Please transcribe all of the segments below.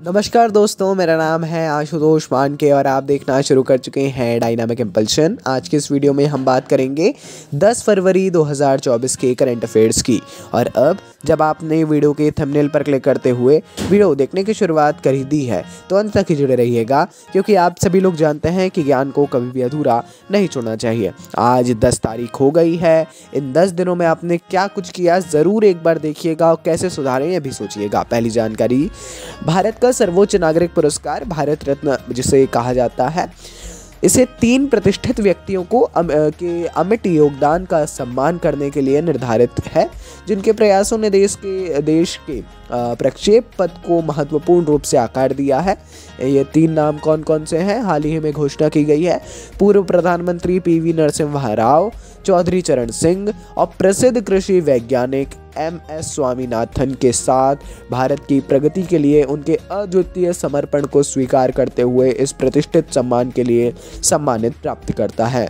नमस्कार दोस्तों, मेरा नाम है आशुतोष मानके और आप देखना शुरू कर चुके हैं डायनामिक इम्पल्शन। आज के इस वीडियो में हम बात करेंगे 10 फरवरी 2024 के करंट अफेयर्स की। और अब जब आपने वीडियो के थंबनेल पर क्लिक करते हुए वीडियो देखने की शुरुआत कर ही दी है तो अंत तक ही जुड़े रहिएगा, क्योंकि आप सभी लोग जानते हैं कि ज्ञान को कभी भी अधूरा नहीं छोड़ना चाहिए। आज 10 तारीख हो गई है। इन 10 दिनों में आपने क्या कुछ किया ज़रूर एक बार देखिएगा और कैसे सुधारें ये भी सोचिएगा। पहली जानकारी, भारत का सर्वोच्च नागरिक पुरस्कार भारत रत्न जिसे कहा जाता है, इसे 3 प्रतिष्ठित व्यक्तियों को के अमिट योगदान का सम्मान करने के लिए निर्धारित है, जिनके प्रयासों ने देश के प्रक्षेप पथ को महत्वपूर्ण रूप से आकार दिया है। ये 3 नाम कौन कौन से हैं, हाल ही में घोषणा की गई है। पूर्व प्रधानमंत्री PV नरसिम्हा राव, चौधरी चरण सिंह और प्रसिद्ध कृषि वैज्ञानिक MS स्वामीनाथन के साथ भारत की प्रगति के लिए उनके अद्वितीय समर्पण को स्वीकार करते हुए इस प्रतिष्ठित सम्मान के लिए सम्मानित प्राप्त करता है।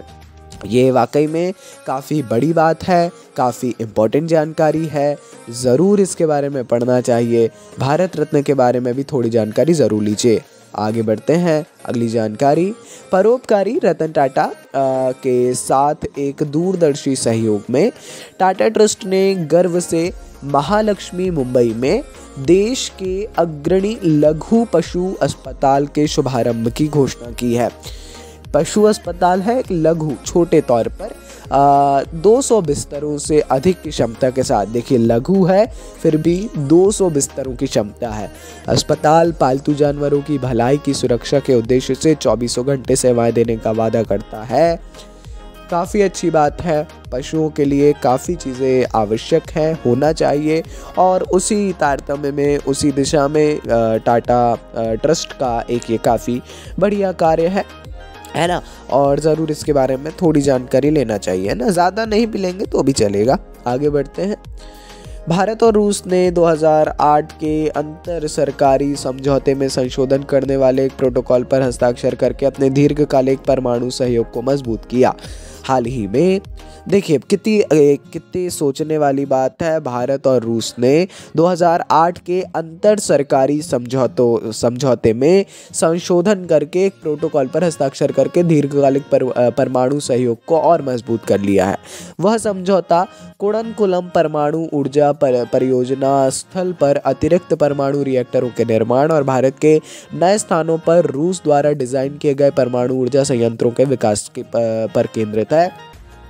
ये वाकई में काफ़ी बड़ी बात है, काफ़ी इम्पोर्टेंट जानकारी है, ज़रूर इसके बारे में पढ़ना चाहिए। भारत रत्न के बारे में भी थोड़ी जानकारी ज़रूर लीजिए। आगे बढ़ते हैं। अगली जानकारी, परोपकारी रतन टाटा के साथ एक दूरदर्शी सहयोग में टाटा ट्रस्ट ने गर्व से महालक्ष्मी मुंबई में देश के अग्रणी लघु पशु अस्पताल के शुभारंभ की घोषणा की है। पशु अस्पताल है एक लघु, छोटे तौर पर 200 बिस्तरों से अधिक की क्षमता के साथ। देखिए, लघु है फिर भी 200 बिस्तरों की क्षमता है। अस्पताल पालतू जानवरों की भलाई की सुरक्षा के उद्देश्य से 24 घंटे सेवाएं देने का वादा करता है। काफ़ी अच्छी बात है। पशुओं के लिए काफ़ी चीज़ें आवश्यक हैं, होना चाहिए, और उसी तारतम्य में, उसी दिशा में टाटा ट्रस्ट का एक ये काफ़ी बढ़िया कार्य है ना। और ज़रूर इसके बारे में थोड़ी जानकारी लेना चाहिए ना, ज़्यादा नहीं भी लेंगे तो भी चलेगा। आगे बढ़ते हैं। भारत और रूस ने 2008 के अंतर सरकारी समझौते में संशोधन करने वाले एक प्रोटोकॉल पर हस्ताक्षर करके अपने दीर्घकालिक परमाणु सहयोग को मजबूत किया। हाल ही में देखिए कितनी सोचने वाली बात है। भारत और रूस ने 2008 के अंतर सरकारी समझौते में संशोधन करके एक प्रोटोकॉल पर हस्ताक्षर करके दीर्घकालिक परमाणु सहयोग को और मजबूत कर लिया है। वह समझौता कुड़नकुलम परमाणु ऊर्जा परियोजना स्थल पर अतिरिक्त परमाणु रिएक्टरों के निर्माण और भारत के नए स्थानों पर रूस द्वारा डिजाइन किए गए परमाणु ऊर्जा संयंत्रों के विकास पर केंद्रित है।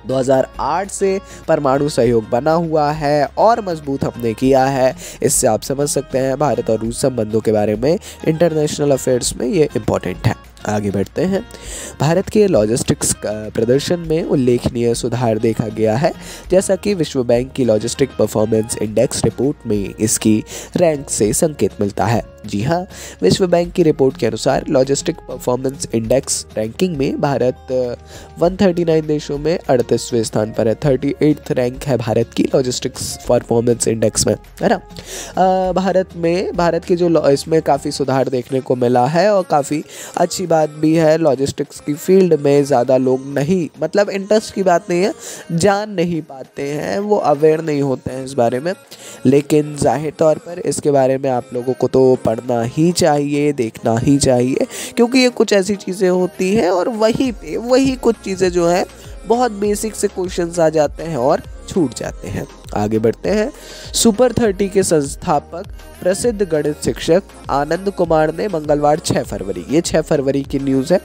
2008 से परमाणु सहयोग बना हुआ है और मजबूत हमने किया है। इससे आप समझ सकते हैं भारत और रूस संबंधों के बारे में। इंटरनेशनल अफेयर्स में ये इम्पोर्टेंट है। आगे बढ़ते हैं। भारत के लॉजिस्टिक्स प्रदर्शन में उल्लेखनीय सुधार देखा गया है, जैसा कि विश्व बैंक की लॉजिस्टिक परफॉर्मेंस इंडेक्स रिपोर्ट में इसकी रैंक से संकेत मिलता है। जी हाँ, विश्व बैंक की रिपोर्ट के अनुसार लॉजिस्टिक परफॉर्मेंस इंडेक्स रैंकिंग में भारत 139 देशों में 38वें स्थान पर है। 38th रैंक है भारत की लॉजिस्टिक्स परफॉर्मेंस इंडेक्स में, है ना। भारत की जो इसमें काफ़ी सुधार देखने को मिला है और काफ़ी अच्छी बात भी है। लॉजिस्टिक्स की फील्ड में ज़्यादा लोग नहीं, मतलब इंटरेस्ट की बात नहीं है, जान नहीं पाते हैं, वो अवेयर नहीं होते हैं इस बारे में। लेकिन जाहिर तौर पर इसके बारे में आप लोगों को तो पढ़ना ही चाहिए, देखना ही चाहिए, क्योंकि ये कुछ ऐसी चीज़ें होती हैं और वही कुछ चीज़ें जो हैं बहुत बेसिक से क्वेश्चंस आ जाते हैं और छूट जाते हैं। आगे बढ़ते हैं। सुपर 30 के संस्थापक प्रसिद्ध गणित शिक्षक आनंद कुमार ने मंगलवार 6 फरवरी, ये 6 फरवरी की न्यूज़ है,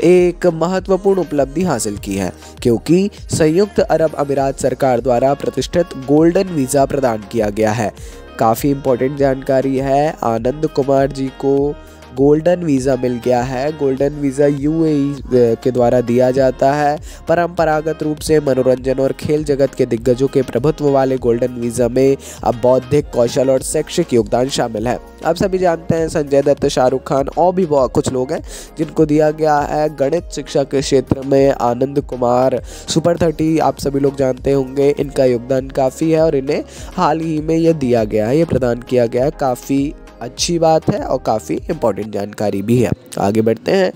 एक महत्वपूर्ण उपलब्धि हासिल की है, क्योंकि संयुक्त अरब अमीरात सरकार द्वारा प्रतिष्ठित गोल्डन वीज़ा प्रदान किया गया है। काफ़ी इम्पोर्टेंट जानकारी है। आनंद कुमार जी को गोल्डन वीज़ा मिल गया है। गोल्डन वीज़ा UAE के द्वारा दिया जाता है। परंपरागत रूप से मनोरंजन और खेल जगत के दिग्गजों के प्रभुत्व वाले गोल्डन वीज़ा में अब बौद्धिक कौशल और शैक्षिक योगदान शामिल है। आप सभी जानते हैं संजय दत्त, शाहरुख खान और भी बहुत कुछ लोग हैं जिनको दिया गया है। गणित शिक्षा के क्षेत्र में आनंद कुमार, सुपर 30 आप सभी लोग जानते होंगे, इनका योगदान काफ़ी है और इन्हें हाल ही में ये दिया गया है, ये प्रदान किया गया है। काफ़ी अच्छी बात है और काफ़ी इम्पोर्टेंट जानकारी भी है। आगे बढ़ते हैं।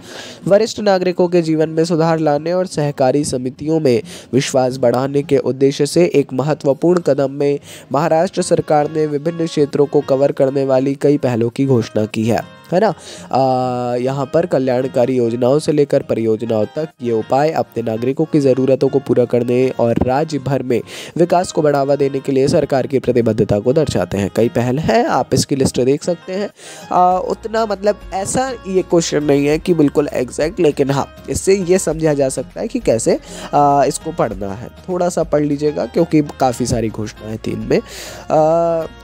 वरिष्ठ नागरिकों के जीवन में सुधार लाने और सहकारी समितियों में विश्वास बढ़ाने के उद्देश्य से एक महत्वपूर्ण कदम में महाराष्ट्र सरकार ने विभिन्न क्षेत्रों को कवर करने वाली कई पहलों की घोषणा की है ना। यहाँ पर कल्याणकारी योजनाओं से लेकर परियोजनाओं तक ये उपाय अपने नागरिकों की ज़रूरतों को पूरा करने और राज्य भर में विकास को बढ़ावा देने के लिए सरकार की प्रतिबद्धता को दर्शाते हैं। कई पहल हैं, आप इसकी लिस्ट देख सकते हैं। उतना मतलब ऐसा ये क्वेश्चन नहीं है कि बिल्कुल एग्जैक्ट, लेकिन हाँ इससे ये समझा जा सकता है कि कैसे इसको पढ़ना है। थोड़ा सा पढ़ लीजिएगा क्योंकि काफ़ी सारी घोषणाएं थी इनमें।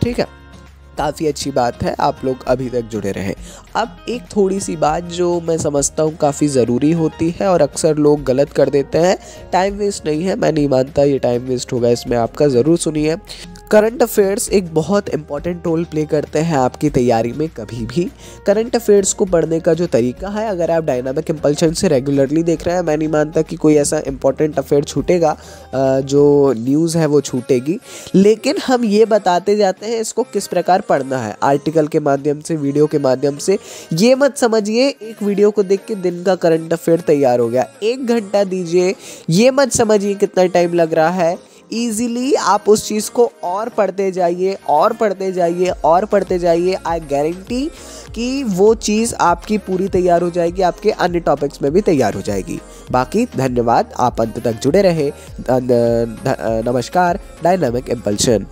ठीक है, काफ़ी अच्छी बात है आप लोग अभी तक जुड़े रहे। अब एक थोड़ी सी बात जो मैं समझता हूँ काफ़ी ज़रूरी होती है और अक्सर लोग गलत कर देते हैं। टाइम वेस्ट नहीं है, मैं नहीं मानता ये टाइम वेस्ट होगा इसमें आपका, ज़रूर सुनिए। करंट अफेयर्स एक बहुत इंपॉर्टेंट रोल प्ले करते हैं आपकी तैयारी में। कभी भी करंट अफेयर्स को पढ़ने का जो तरीका है, अगर आप डायनामिक इम्पल्शन से रेगुलरली देख रहे हैं, मैं नहीं मानता कि कोई ऐसा इंपॉर्टेंट अफेयर छूटेगा, जो न्यूज़ है वो छूटेगी। लेकिन हम ये बताते जाते हैं इसको किस प्रकार पढ़ना है, आर्टिकल के माध्यम से, वीडियो के माध्यम से। ये मत समझिए एक वीडियो को देख के दिन का करंट अफेयर तैयार हो गया, 1 घंटा दीजिए। ये मत समझिए कितना टाइम लग रहा है। ईजिली आप उस चीज़ को और पढ़ते जाइए और पढ़ते जाइए और पढ़ते जाइए। आई गारंटी कि वो चीज़ आपकी पूरी तैयार हो जाएगी, आपके अन्य टॉपिक्स में भी तैयार हो जाएगी। बाकी धन्यवाद, आप अंत तक जुड़े रहे। नमस्कार, डायनामिक इम्पल्शन।